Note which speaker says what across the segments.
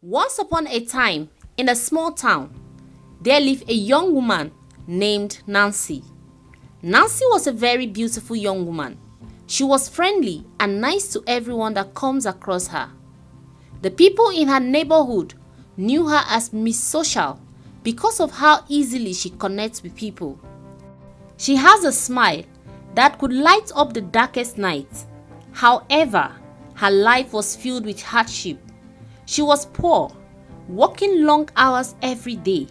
Speaker 1: Once upon a time, in a small town, there lived a young woman named Nancy. Nancy was a very beautiful young woman. She was friendly and nice to everyone that comes across her. The people in her neighborhood knew her as Miss Social because of how easily she connects with people. She has a smile that could light up the darkest night. However, her life was filled with hardship. She was poor, working long hours every day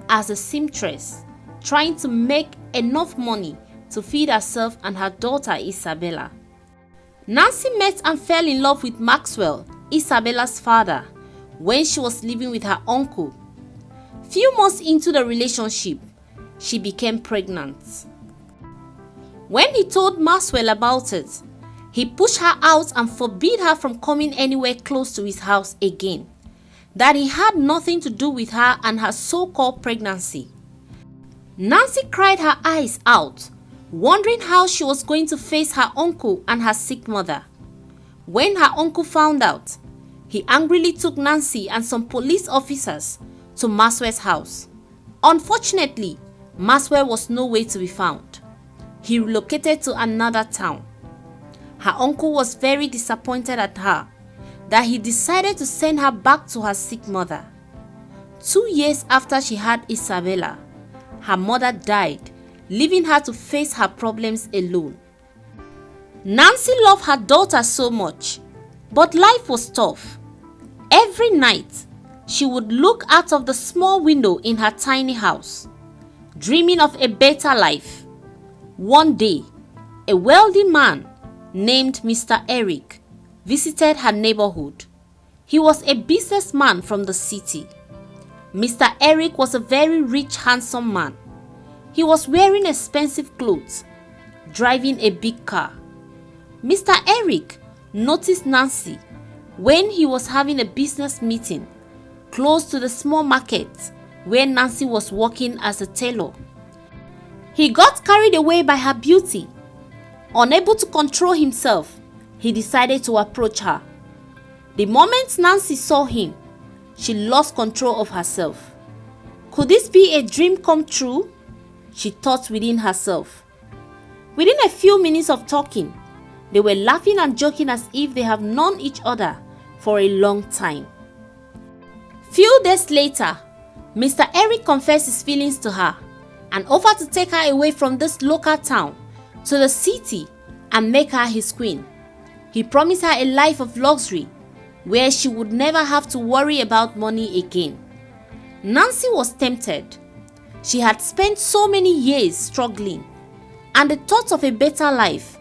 Speaker 1: as a seamstress, trying to make enough money to feed herself and her daughter Isabella. Nancy met and fell in love with Maxwell, Isabella's father, when she was living with her uncle. Few months into the relationship, she became pregnant. When he told Maxwell about it, he pushed her out and forbid her from coming anywhere close to his house again. That he had nothing to do with her and her so-called pregnancy. Nancy cried her eyes out, wondering how she was going to face her uncle and her sick mother. When her uncle found out, he angrily took Nancy and some police officers to Maxwell's house. Unfortunately, Maxwell was nowhere to be found. He relocated to another town. Her uncle was very disappointed at her that he decided to send her back to her sick mother. 2 years after she had Isabella, her mother died, leaving her to face her problems alone. Nancy loved her daughter so much, but life was tough. Every night, she would look out of the small window in her tiny house, dreaming of a better life. One day, a wealthy man named Mr. Eric visited her neighborhood. He was a businessman from the city. Mr. Eric was a very rich, handsome man. He was wearing expensive clothes, driving a big car. Mr. Eric noticed Nancy when he was having a business meeting close to the small market where Nancy was working as a tailor. He got carried away by her beauty. Unable to control himself, he decided to approach her. The moment Nancy saw him, she lost control of herself. Could this be a dream come true? She thought within herself. Within a few minutes of talking, they were laughing and joking as if they have known each other for a long time. Few days later, Mr. Eric confessed his feelings to her and offered to take her away from this local town to the city and make her his queen. He promised her a life of luxury where she would never have to worry about money again. Nancy was tempted. She had spent so many years struggling, and the thought of a better life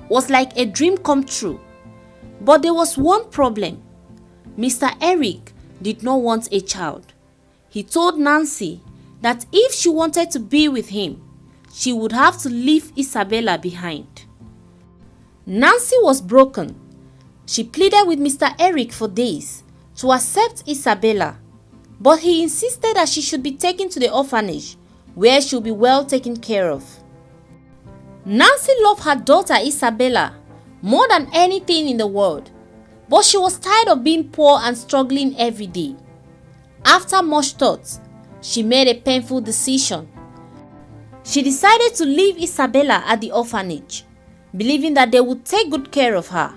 Speaker 1: was like a dream come true. But there was one problem. Mr. Eric did not want a child. He told Nancy that if she wanted to be with him, she would have to leave Isabella behind. Nancy was broken. She pleaded with Mr. Eric for days to accept Isabella, but he insisted that she should be taken to the orphanage where she would be well taken care of. Nancy loved her daughter Isabella more than anything in the world, but she was tired of being poor and struggling every day. After much thought, she made a painful decision. She decided to leave Isabella at the orphanage, believing that they would take good care of her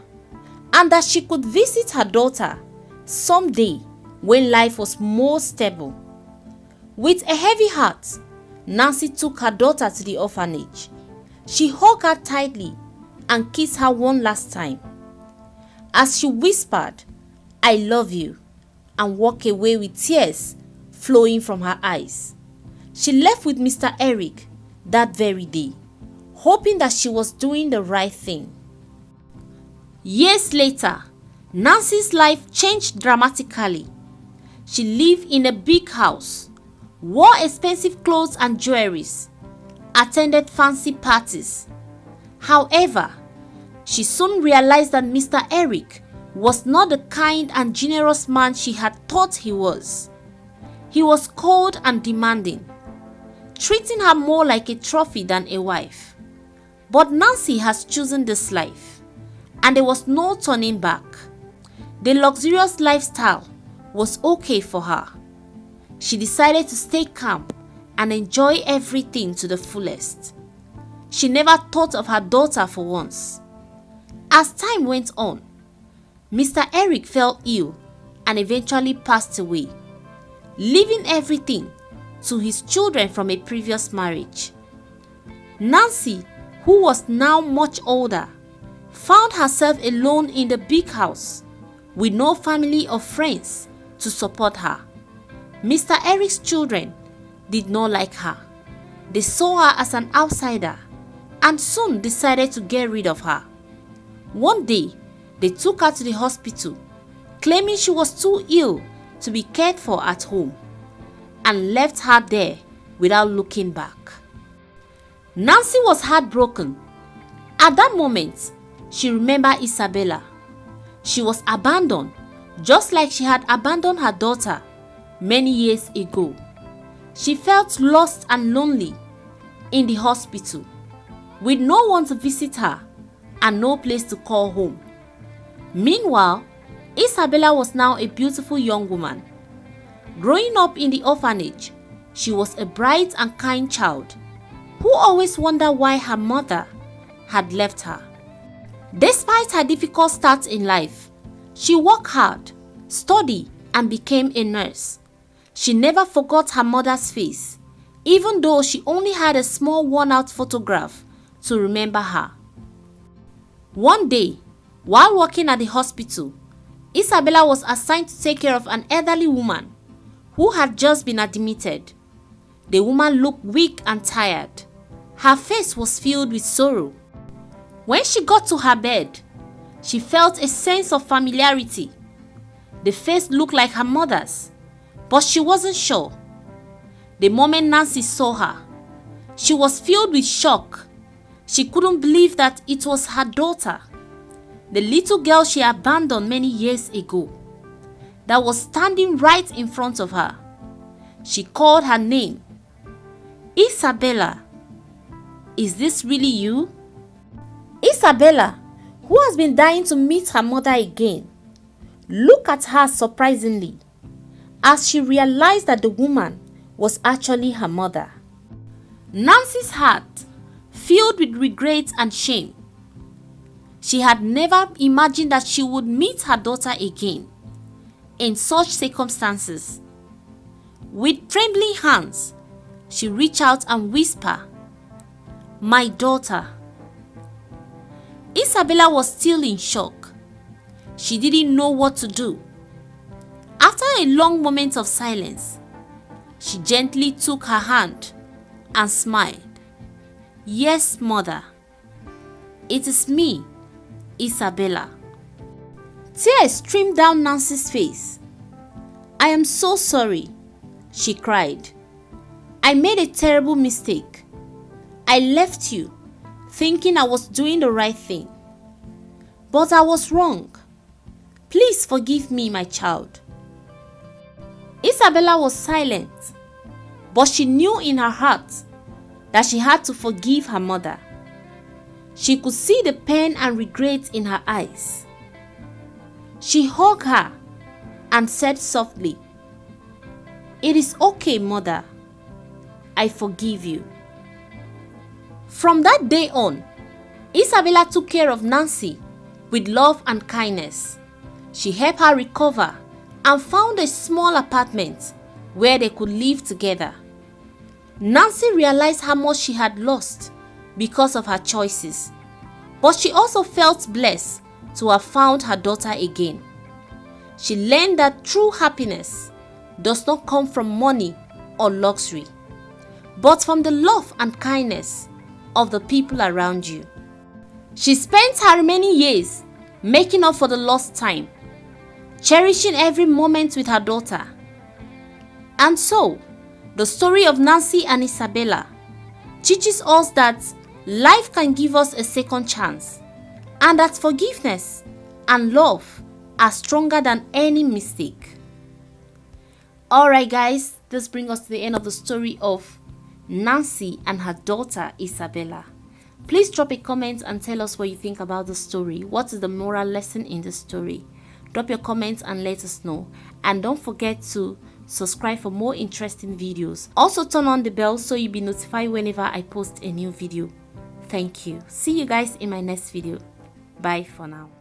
Speaker 1: and that she could visit her daughter someday when life was more stable. With a heavy heart, Nancy took her daughter to the orphanage. She hugged her tightly and kissed her one last time. As she whispered, "I love you," and walked away with tears flowing from her eyes. She left with Mr. Eric that very day, hoping that she was doing the right thing. Years later, Nancy's life changed dramatically. She lived in a big house, wore expensive clothes and jewelries, attended fancy parties. However, she soon realized that Mr. Eric was not the kind and generous man she had thought he was. He was cold and demanding, treating her more like a trophy than a wife. But Nancy has chosen this life, and there was no turning back. The luxurious lifestyle was okay for her. She decided to stay calm and enjoy everything to the fullest. She never thought of her daughter for once. As time went on, Mr. Eric fell ill and eventually passed away, leaving everything to his children from a previous marriage. Nancy, who was now much older, found herself alone in the big house with no family or friends to support her. Mr. Eric's children did not like her. They saw her as an outsider and soon decided to get rid of her. One day, they took her to the hospital, claiming she was too ill to be cared for at home, and left her there without looking back. Nancy was heartbroken. At that moment, she remembered Isabella. She was abandoned, just like she had abandoned her daughter many years ago. She felt lost and lonely in the hospital, with no one to visit her and no place to call home. Meanwhile, Isabella was now a beautiful young woman. Growing up in the orphanage, she was a bright and kind child who always wondered why her mother had left her. Despite her difficult start in life, she worked hard, studied, and became a nurse. She never forgot her mother's face, even though she only had a small worn-out photograph to remember her. One day, while working at the hospital, Isabella was assigned to take care of an elderly woman who had just been admitted. The woman looked weak and tired. Her face was filled with sorrow. When she got to her bed, she felt a sense of familiarity. The face looked like her mother's, but she wasn't sure. The moment Nancy saw her, she was filled with shock. She couldn't believe that it was her daughter, the little girl she abandoned many years ago, that was standing right in front of her. She called her name. Isabella, is this really you? Isabella, who has been dying to meet her mother again, looked at her surprisingly as she realized that the woman was actually her mother. Nancy's heart filled with regret and shame. She had never imagined that she would meet her daughter again in such circumstances. With trembling hands, she reached out and whispered, "My daughter." Isabella was still in shock. She didn't know what to do. After a long moment of silence, she gently took her hand and smiled. "Yes, mother. It is me, Isabella." Tears streamed down Nancy's face. "I am so sorry," she cried. "I made a terrible mistake. I left you, thinking I was doing the right thing. But I was wrong. Please forgive me, my child." Isabella was silent, but she knew in her heart that she had to forgive her mother. She could see the pain and regret in her eyes. She hugged her and said softly, "It is okay, mother. I forgive you." From that day on, Isabella took care of Nancy with love and kindness. She helped her recover and found a small apartment where they could live together. Nancy realized how much she had lost because of her choices, but she also felt blessed to have found her daughter again. She learned that true happiness does not come from money or luxury, but from the love and kindness of the people around you. She spent her remaining years making up for the lost time, cherishing every moment with her daughter. And so, the story of Nancy and Isabella teaches us that life can give us a second chance, and that forgiveness and love are stronger than any mistake. Alright guys, this brings us to the end of the story of Nancy and her daughter Isabella. Please drop a comment and tell us what you think about the story. What is the moral lesson in the story? Drop your comments and let us know. And don't forget to subscribe for more interesting videos. Also turn on the bell so you'll be notified whenever I post a new video. Thank you. See you guys in my next video. Bye for now.